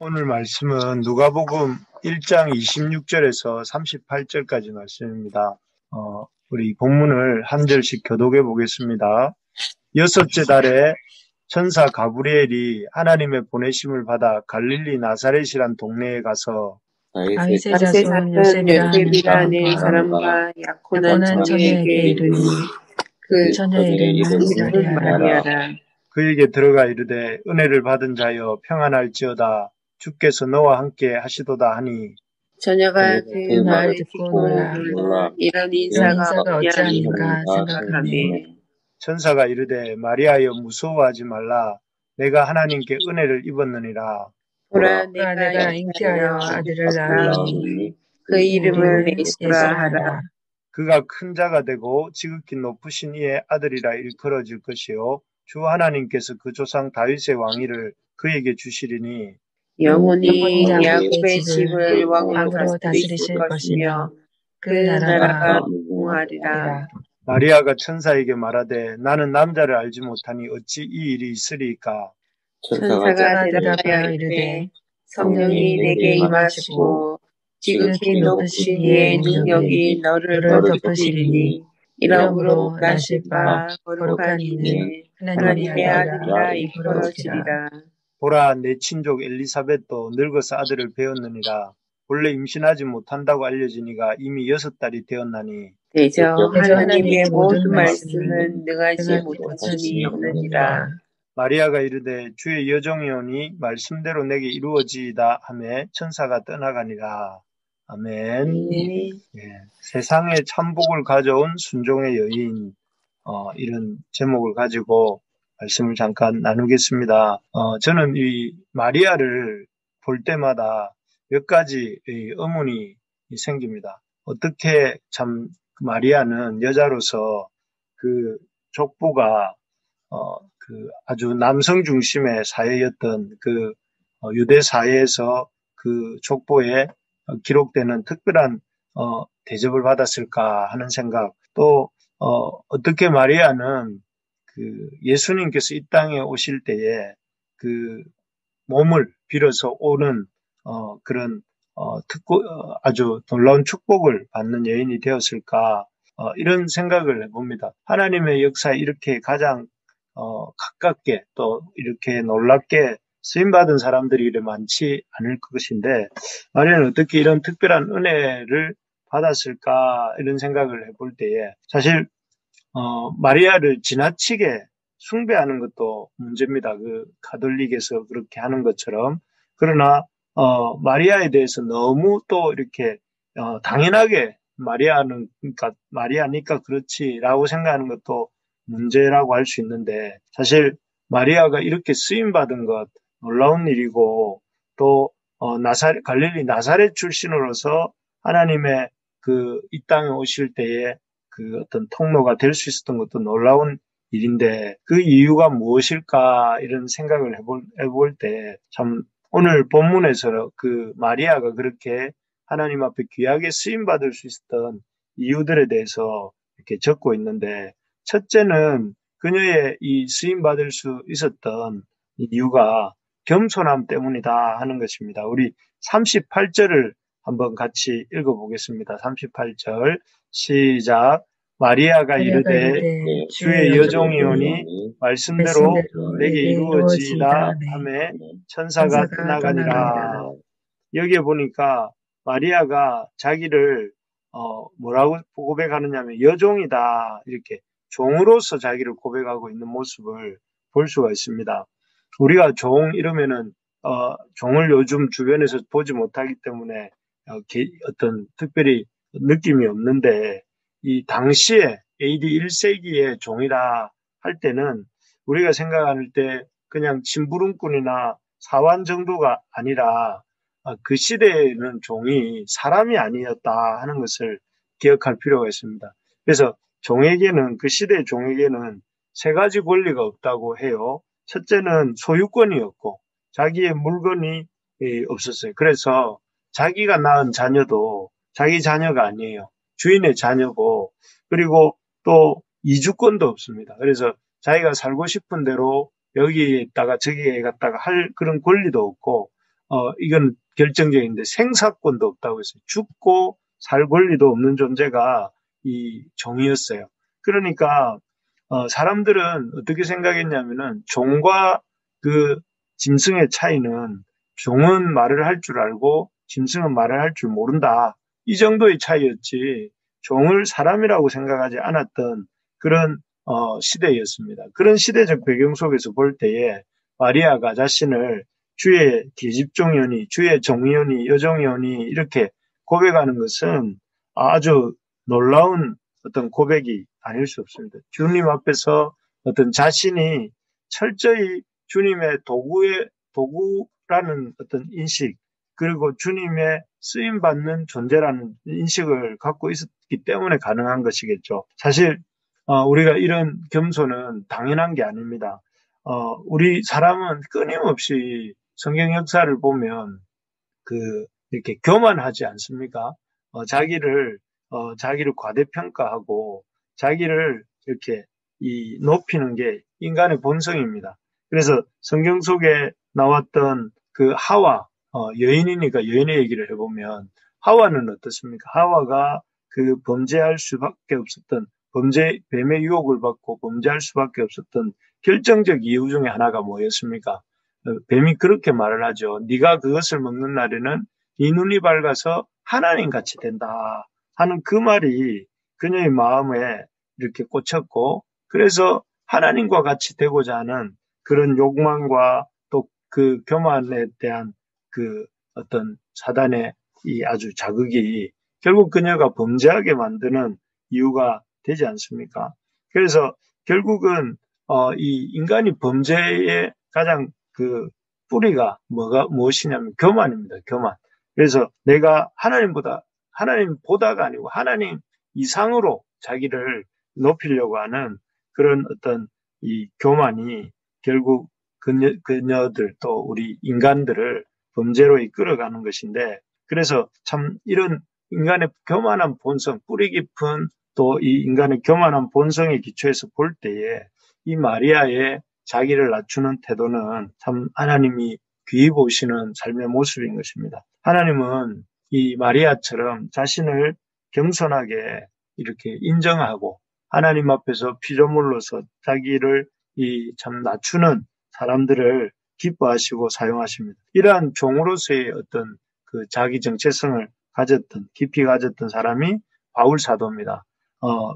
오늘 말씀은 누가복음 1장 26절에서 38절까지 말씀입니다. 우리 본문을 한 절씩 교독해 보겠습니다. 여섯째 달에 천사 가브리엘이 하나님의 보내심을 받아 갈릴리 나사렛이란 동네에 가서 다윗의 자손 요셉이라는 사람과 약혼한 처녀에게 이르니 그 처녀의 이름은 마리아라. 그에게 들어가 이르되 은혜를 받은 자여 평안할지어다 주께서 너와 함께 하시도다 하니 처녀가 그 말을 듣고 놀라 이런 인사가 어찌하는가 생각하매 천사가 이르되 마리아여 무서워하지 말라 내가 하나님께 은혜를 입었느니라. 보라 내가 잉태하여 아들을 낳으니 그 이름을 예수라 하라. 그가 큰 자가 되고 지극히 높으신 이의 아들이라 일컬어질 것이요 주 하나님께서 그 조상 다윗의 왕위를 그에게 주시리니 영원히 야곱의 집을 왕으로 다스리실 것이며 그 나라가 무궁하리라. 마리아가 천사에게 말하되 나는 남자를 알지 못하니 어찌 이 일이 있으리까. 천사가 대답하여 이르되 성령이 내게 임하시고 지극히 높으신 이의 능력이 너를 덮으시리니 이러므로 나실 바 거룩한 이는 하나님의 아들이라 일컬어지리라. 보라 내 친족 엘리사벳도 늙어서 아들을 배었느니라. 본래 임신하지 못한다고 알려지니가 이미 6달이 되었나니 대저 하나님의 모든 말씀은 능하지 못하심이 없느니라. 마리아가 이르되 주의 여종이오니 말씀대로 내게 이루어지이다 하매 천사가 떠나가니라. 아멘. 세상의 참복을 가져온 순종의 여인, 이런 제목을 가지고 말씀을 잠깐 나누겠습니다. 저는 이 마리아를 볼 때마다 몇 가지 의문이 생깁니다. 어떻게 참 마리아는 여자로서 그 족보가 아주 남성 중심의 사회였던 그 유대 사회에서 그 족보에 기록되는 특별한 대접을 받았을까 하는 생각. 또 어떻게 마리아는 그 예수님께서 이 땅에 오실 때에 그 몸을 빌어서 오는 그런 아주 놀라운 축복을 받는 여인이 되었을까 이런 생각을 해봅니다. 하나님의 역사에 이렇게 가장 가깝게 또 이렇게 놀랍게 쓰임받은 사람들이 이렇게 많지 않을 것인데 마리아는 어떻게 이런 특별한 은혜를 받았을까 이런 생각을 해볼 때에 사실 마리아를 지나치게 숭배하는 것도 문제입니다. 그 가톨릭에서 그렇게 하는 것처럼. 그러나 마리아에 대해서 너무 또 이렇게 당연하게 마리아니까 그렇지라고 생각하는 것도 문제라고 할 수 있는데 사실 마리아가 이렇게 쓰임받은 것 놀라운 일이고 또 갈릴리 나사렛 출신으로서 하나님의 그 이 땅에 오실 때에 그 어떤 통로가 될 수 있었던 것도 놀라운 일인데 그 이유가 무엇일까 이런 생각을 해볼 때 참 오늘 본문에서 그 마리아가 그렇게 하나님 앞에 귀하게 쓰임받을 수 있었던 이유들에 대해서 이렇게 적고 있는데 첫째는 그녀의 이 쓰임받을 수 있었던 이유가 겸손함 때문이다 하는 것입니다. 우리 38절을 한번 같이 읽어보겠습니다. 38절 시작. 마리아가 이르되 주의 여종이오니 말씀대로 내게 이루어지이다 하매 천사가 떠나가니라. 여기에 보니까 마리아가 자기를 뭐라고 고백하느냐면 여종이다 이렇게 종으로서 자기를 고백하고 있는 모습을 볼 수가 있습니다. 우리가 종 이러면은 종을 요즘 주변에서 보지 못하기 때문에 어떤 특별히 느낌이 없는데 이 당시에 AD 1세기의 종이라 할 때는 우리가 생각할 때 그냥 심부름꾼이나 사원 정도가 아니라 그 시대에는 종이 사람이 아니었다 하는 것을 기억할 필요가 있습니다. 그래서 종에게는 그 시대의 종에게는 세 가지 권리가 없다고 해요. 첫째는 소유권이었고 자기의 물건이 없었어요. 그래서 자기가 낳은 자녀도 자기 자녀가 아니에요. 주인의 자녀고 그리고 또 이주권도 없습니다. 그래서 자기가 살고 싶은 대로 여기에 있다가 저기에 갔다가 할 그런 권리도 없고 이건 결정적인데 생사권도 없다고 했어요. 죽고 살 권리도 없는 존재가 이 종이었어요. 그러니까 사람들은 어떻게 생각했냐면은 종과 그 짐승의 차이는 종은 말을 할 줄 알고 짐승은 말을 할 줄 모른다. 이 정도의 차이였지 종을 사람이라고 생각하지 않았던 그런 시대였습니다. 그런 시대적 배경 속에서 볼 때에 마리아가 자신을 주의 계집종이오니 주의 종이오니 여종이오니 이렇게 고백하는 것은 아주 놀라운 어떤 고백이 아닐 수 없습니다. 주님 앞에서 어떤 자신이 철저히 주님의 도구라는 어떤 인식, 그리고 주님의 쓰임받는 존재라는 인식을 갖고 있었기 때문에 가능한 것이겠죠. 사실, 우리가 이런 겸손은 당연한 게 아닙니다. 우리 사람은 끊임없이 성경 역사를 보면 이렇게 교만하지 않습니까? 자기를 과대평가하고 자기를 이렇게 높이는 게 인간의 본성입니다. 그래서 성경 속에 나왔던 그 하와, 여인이니까 여인의 얘기를 해보면 하와는 어떻습니까? 하와가 그 범죄할 수밖에 없었던 뱀의 유혹을 받고 범죄할 수밖에 없었던 결정적 이유 중에 하나가 뭐였습니까? 뱀이 그렇게 말을 하죠. 네가 그것을 먹는 날에는 네 눈이 밝아서 하나님 같이 된다 하는 그 말이 그녀의 마음에 이렇게 꽂혔고, 그래서 하나님과 같이 되고자 하는 그런 욕망과 또 그 교만에 대한 그 어떤 사단의 이 아주 자극이 결국 그녀가 범죄하게 만드는 이유가 되지 않습니까? 그래서 결국은 이 인간이 범죄의 가장 그 뿌리가 무엇이냐면 교만입니다. 교만. 그래서 내가 하나님보다가 아니고 하나님 이상으로 자기를 높이려고 하는 그런 어떤 이 교만이 결국 그녀들 또 우리 인간들을 범죄로 이끌어가는 것인데, 그래서 참 이런 인간의 교만한 본성, 뿌리 깊은 또 이 인간의 교만한 본성의 기초에서 볼 때에 이 마리아의 자기를 낮추는 태도는 참 하나님이 귀히 보시는 삶의 모습인 것입니다. 하나님은 이 마리아처럼 자신을 겸손하게 이렇게 인정하고 하나님 앞에서 피조물로서 자기를 참 낮추는 사람들을 기뻐하시고 사용하십니다. 이러한 종으로서의 어떤 그 자기 정체성을 깊이 가졌던 사람이 바울 사도입니다.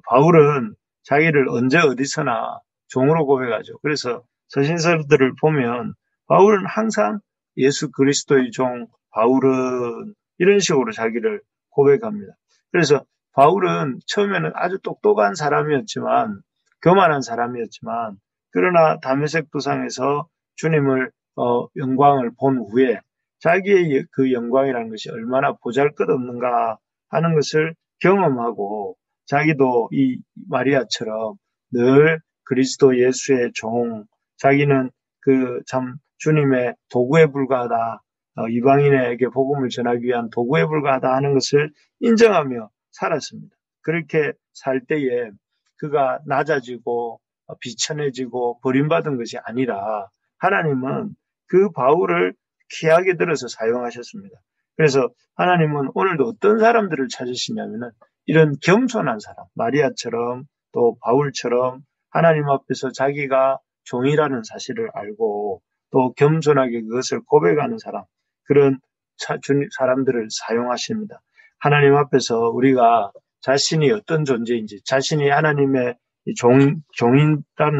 바울은 자기를 언제 어디서나 종으로 고백하죠. 그래서 서신서들을 보면 바울은 항상 예수 그리스도의 종 바울은 이런 식으로 자기를 고백합니다. 그래서 바울은 처음에는 아주 똑똑한 사람이었지만, 교만한 사람이었지만, 그러나 다메섹 도상에서 주님을 영광을 본 후에 자기의 그 영광이라는 것이 얼마나 보잘것없는가 하는 것을 경험하고, 자기도 이 마리아처럼 늘 그리스도 예수의 종, 자기는 그 참 주님의 도구에 불과하다, 이방인에게 복음을 전하기 위한 도구에 불과하다 하는 것을 인정하며 살았습니다. 그렇게 살 때에 그가 낮아지고 비천해지고 버림받은 것이 아니라 하나님은 그 바울을 귀하게 들어서 사용하셨습니다. 그래서 하나님은 오늘도 어떤 사람들을 찾으시냐면은 이런 겸손한 사람, 마리아처럼 또 바울처럼 하나님 앞에서 자기가 종이라는 사실을 알고 또 겸손하게 그것을 고백하는 사람, 그런 사람들을 사용하십니다. 하나님 앞에서 우리가 자신이 어떤 존재인지, 자신이 하나님의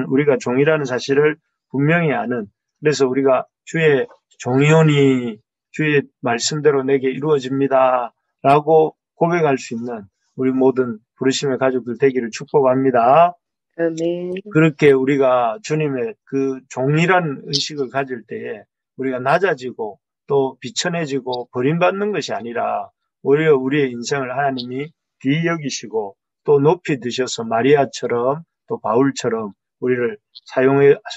우리가 종이라는 사실을 분명히 아는, 그래서 우리가 주의 종이오니 주의 말씀대로 내게 이루어집니다 라고 고백할 수 있는 우리 모든 부르심의 가족들 되기를 축복합니다. 아멘. 그렇게 우리가 주님의 그 종이라는 의식을 가질 때에 우리가 낮아지고 또 비천해지고 버림받는 것이 아니라 오히려 우리의 인생을 하나님이 귀히 여기시고 또 높이 드셔서 마리아처럼 또 바울처럼 우리를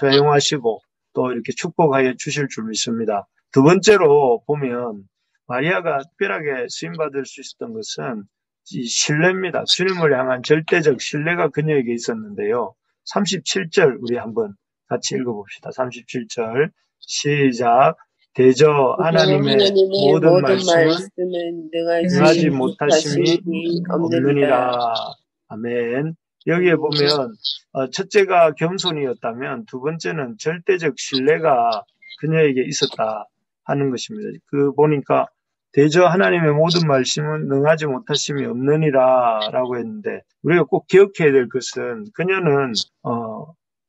사용하시고 또 이렇게 축복하여 주실 줄 믿습니다. 두 번째로 보면 마리아가 특별하게 쓰임받을 수 있었던 것은 이 신뢰입니다. 주님을 향한 절대적 신뢰가 그녀에게 있었는데요. 37절 우리 한번 같이 읽어봅시다. 37절 시작. 대저 하나님의 모든 말씀은 능하지 못하심이 없느니라. 아멘. 여기에 보면 첫째가 겸손이었다면 두 번째는 절대적 신뢰가 그녀에게 있었다 하는 것입니다. 그 보니까 대저 하나님의 모든 말씀은 능하지 못하심이 없느니라 라고 했는데, 우리가 꼭 기억해야 될 것은 그녀는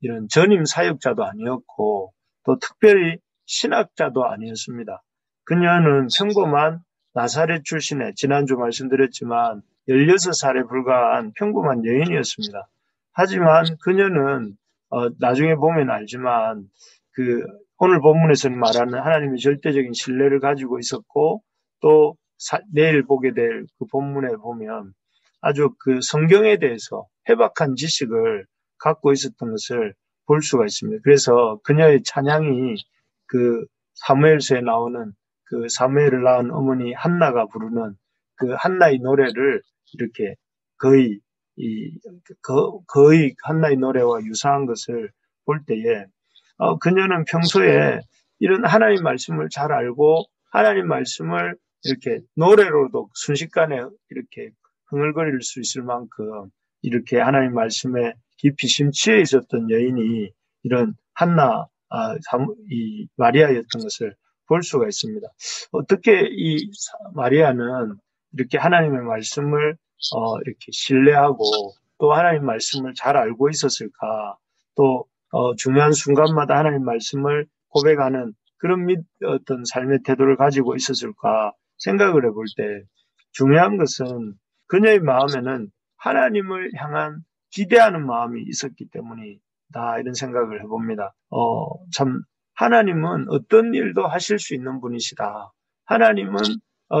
이런 전임 사역자도 아니었고 또 특별히 신학자도 아니었습니다. 그녀는 평범한 나사렛 출신의, 지난주 말씀드렸지만 16살에 불과한 평범한 여인이었습니다. 하지만 그녀는 나중에 보면 알지만 오늘 본문에서는 말하는 하나님의 절대적인 신뢰를 가지고 있었고, 또 내일 보게 될 그 본문에 보면 아주 그 성경에 대해서 해박한 지식을 갖고 있었던 것을 볼 수가 있습니다. 그래서 그녀의 찬양이 그 사무엘서에 나오는 그 사무엘을 낳은 어머니 한나가 부르는 그 한나의 노래를 이렇게 거의 한나의 노래와 유사한 것을 볼 때에 그녀는 평소에 이런 하나님 말씀을 잘 알고 하나님 말씀을 이렇게 노래로도 순식간에 이렇게 흥얼거릴 수 있을 만큼 이렇게 하나님 말씀에 깊이 심취해 있었던 여인이 이런 한나, 이 마리아였던 것을 볼 수가 있습니다. 어떻게 이 마리아는 이렇게 하나님의 말씀을 이렇게 신뢰하고 또 하나님 말씀을 잘 알고 있었을까? 또 중요한 순간마다 하나님 말씀을 고백하는 그런 어떤 삶의 태도를 가지고 있었을까 생각을 해볼 때, 중요한 것은 그녀의 마음에는 하나님을 향한 기대하는 마음이 있었기 때문이다, 이런 생각을 해봅니다. 참 하나님은 어떤 일도 하실 수 있는 분이시다. 하나님은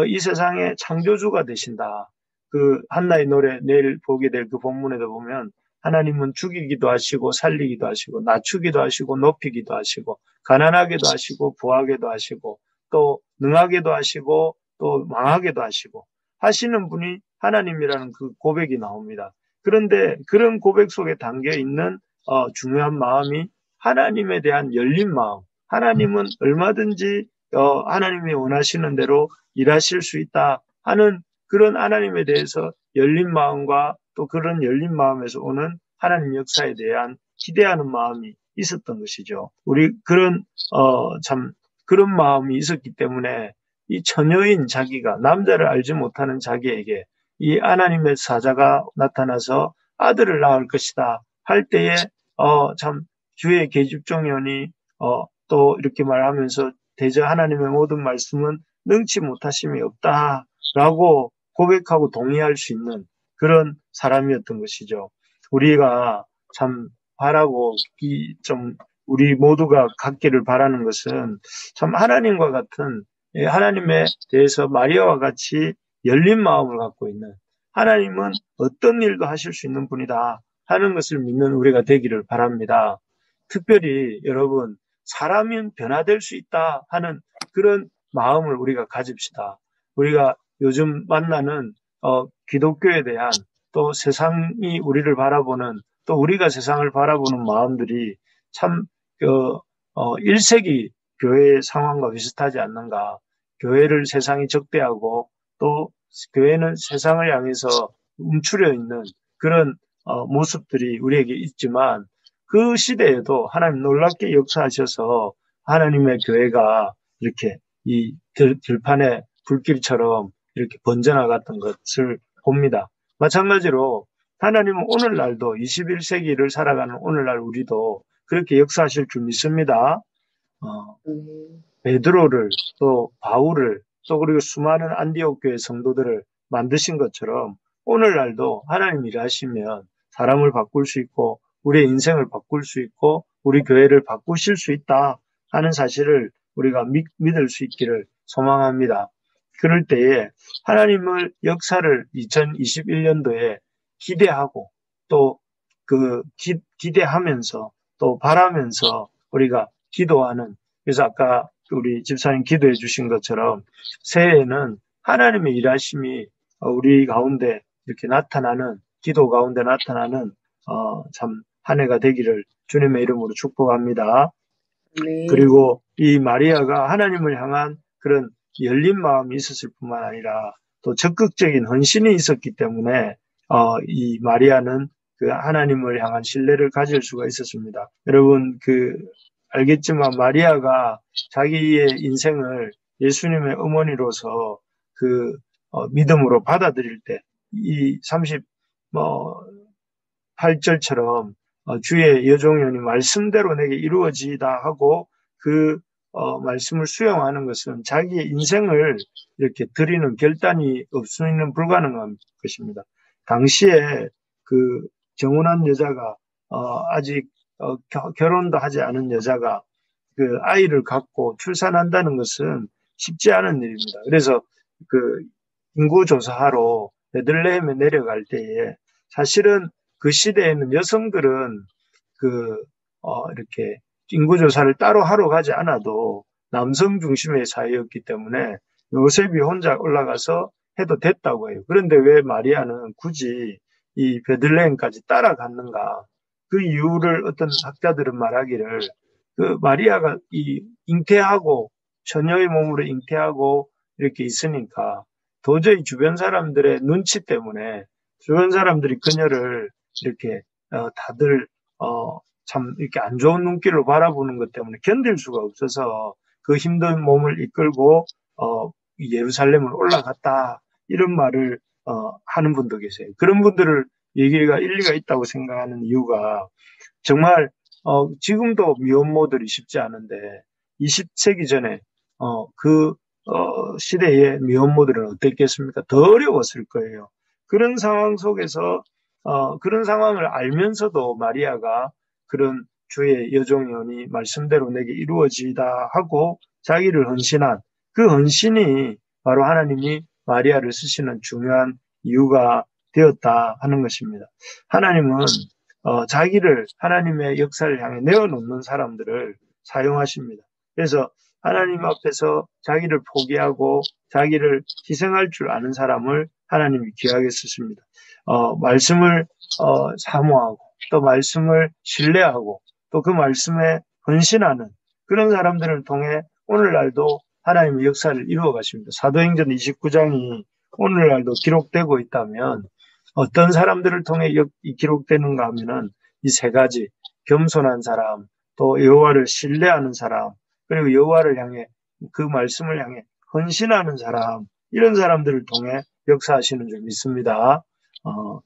이 세상의 창조주가 되신다. 그 한나의 노래 내일 보게 될 그 본문에도 보면 하나님은 죽이기도 하시고 살리기도 하시고 낮추기도 하시고 높이기도 하시고 가난하게도 하시고 부하게도 하시고 또 능하게도 하시고 또 망하게도 하시고 하시는 분이 하나님이라는 그 고백이 나옵니다. 그런데 그런 고백 속에 담겨 있는 중요한 마음이 하나님에 대한 열린 마음. 하나님은 얼마든지 하나님이 원하시는 대로 일하실 수 있다 하는 그런 하나님에 대해서 열린 마음과 또 그런 열린 마음에서 오는 하나님 역사에 대한 기대하는 마음이 있었던 것이죠. 우리 그런 마음이 있었기 때문에 이 처녀인 자기가, 남자를 알지 못하는 자기에게 이 하나님의 사자가 나타나서 아들을 낳을 것이다 할 때에 참 주의 계집종이오니 또 이렇게 말하면서 대저 하나님의 모든 말씀은 능치 못하심이 없다라고 고백하고 동의할 수 있는 그런 사람이었던 것이죠. 우리가 참 바라고 우리 모두가 갖기를 바라는 것은 참 하나님과 같은, 하나님에 대해서 마리아와 같이 열린 마음을 갖고 있는, 하나님은 어떤 일도 하실 수 있는 분이다 하는 것을 믿는 우리가 되기를 바랍니다. 특별히 여러분, 사람은 변화될 수 있다 하는 그런 마음을 우리가 가집시다. 우리가 요즘 만나는 기독교에 대한, 또 세상이 우리를 바라보는, 또 우리가 세상을 바라보는 마음들이 참 1세기 교회의 상황과 비슷하지 않는가. 교회를 세상이 적대하고 또 교회는 세상을 향해서 움츠려 있는 그런 모습들이 우리에게 있지만, 그 시대에도 하나님 놀랍게 역사하셔서 하나님의 교회가 이렇게 이 들판의 불길처럼 이렇게 번져나갔던 것을 봅니다. 마찬가지로 하나님은 오늘날도 21세기를 살아가는 오늘날 우리도 그렇게 역사하실 줄 믿습니다. 베드로를 또 바울을 또 그리고 수많은 안디옥 교회 성도들을 만드신 것처럼 오늘날도 하나님 일하시면 사람을 바꿀 수 있고 우리의 인생을 바꿀 수 있고 우리 교회를 바꾸실 수 있다 하는 사실을 우리가 믿을 수 있기를 소망합니다. 그럴 때에 하나님을 역사를 2021년도에 기대하고 또 기대하면서 또 바라면서 우리가 기도하는, 그래서 아까 우리 집사님 기도해 주신 것처럼 새해에는 하나님의 일하심이 우리 가운데 이렇게 나타나는, 기도 가운데 나타나는 참 한 해가 되기를 주님의 이름으로 축복합니다. 그리고 이 마리아가 하나님을 향한 그런 열린 마음이 있었을 뿐만 아니라 또 적극적인 헌신이 있었기 때문에 이 마리아는 그 하나님을 향한 신뢰를 가질 수가 있었습니다. 여러분 알겠지만 마리아가 자기의 인생을 예수님의 어머니로서 믿음으로 받아들일 때 이 38절처럼 주의 여종연이 말씀대로 내게 이루어지다 하고 말씀을 수용하는 것은 자기의 인생을 이렇게 드리는 결단이 없으면 불가능한 것입니다. 당시에 정혼한 여자가 아직 결혼도 하지 않은 여자가 아이를 갖고 출산한다는 것은 쉽지 않은 일입니다. 그래서 인구조사하러 베들레헴에 내려갈 때에 사실은 그 시대에는 여성들은 이렇게 인구조사를 따로 하러 가지 않아도 남성 중심의 사회였기 때문에 요셉이 혼자 올라가서 해도 됐다고 해요. 그런데 왜 마리아는 굳이 이 베들레헴까지 따라갔는가? 그 이유를 어떤 학자들은 말하기를 마리아가 잉태하고 처녀의 몸으로 잉태하고 이렇게 있으니까 도저히 주변 사람들의 눈치 때문에 주변 사람들이 그녀를 이렇게 다들 참 이렇게 안 좋은 눈길로 바라보는 것 때문에 견딜 수가 없어서 그 힘든 몸을 이끌고 예루살렘을 올라갔다 이런 말을 하는 분도 계세요. 그런 분들을 얘기가 일리가 있다고 생각하는 이유가 정말 지금도 미혼모들이 쉽지 않은데 20세기 전에 시대의 미혼모들은 어땠겠습니까? 더 어려웠을 거예요. 그런 상황 속에서 그런 상황을 알면서도 마리아가 그런 주의 여종연이 말씀대로 내게 이루어지다 하고 자기를 헌신한 그 헌신이 바로 하나님이 마리아를 쓰시는 중요한 이유가 되었다 하는 것입니다. 하나님은 자기를 하나님의 역사를 향해 내어놓는 사람들을 사용하십니다. 그래서 하나님 앞에서 자기를 포기하고 자기를 희생할 줄 아는 사람을 하나님이 귀하게 쓰십니다. 말씀을 사모하고 또 말씀을 신뢰하고 또 그 말씀에 헌신하는 그런 사람들을 통해 오늘날도 하나님의 역사를 이루어 가십니다. 사도행전 29장이 오늘날도 기록되고 있다면 어떤 사람들을 통해 기록되는가 하면은 이 세 가지 겸손한 사람, 또 여호와를 신뢰하는 사람, 그리고 여호와를 향해 그 말씀을 향해 헌신하는 사람, 이런 사람들을 통해 역사하시는 줄 믿습니다.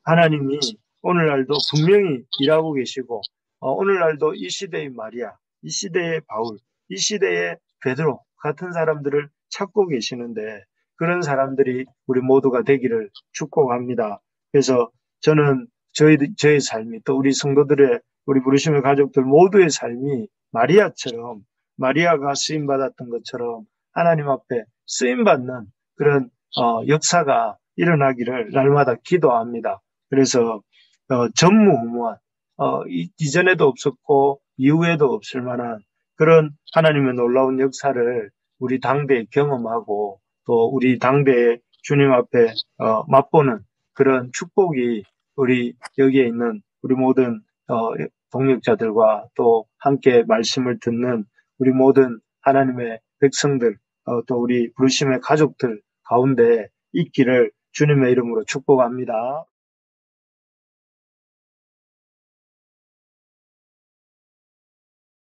하나님이 오늘날도 분명히 일하고 계시고 오늘날도 이 시대의 마리아, 이 시대의 바울, 이 시대의 베드로 같은 사람들을 찾고 계시는데 그런 사람들이 우리 모두가 되기를 축복합니다. 그래서 저는 저의 삶이 또 우리 성도들의 우리 부르심의 가족들 모두의 삶이 마리아가 쓰임받았던 것처럼 하나님 앞에 쓰임받는 그런 역사가 일어나기를 날마다 기도합니다. 그래서 전무후무한 이전에도 없었고 이후에도 없을 만한 그런 하나님의 놀라운 역사를 우리 당대에 경험하고 또 우리 당대에 주님 앞에 맛보는 그런 축복이 우리 여기에 있는 우리 모든 동역자들과 또 함께 말씀을 듣는 우리 모든 하나님의 백성들 또 우리 부르심의 가족들 가운데 있기를 주님의 이름으로 축복합니다.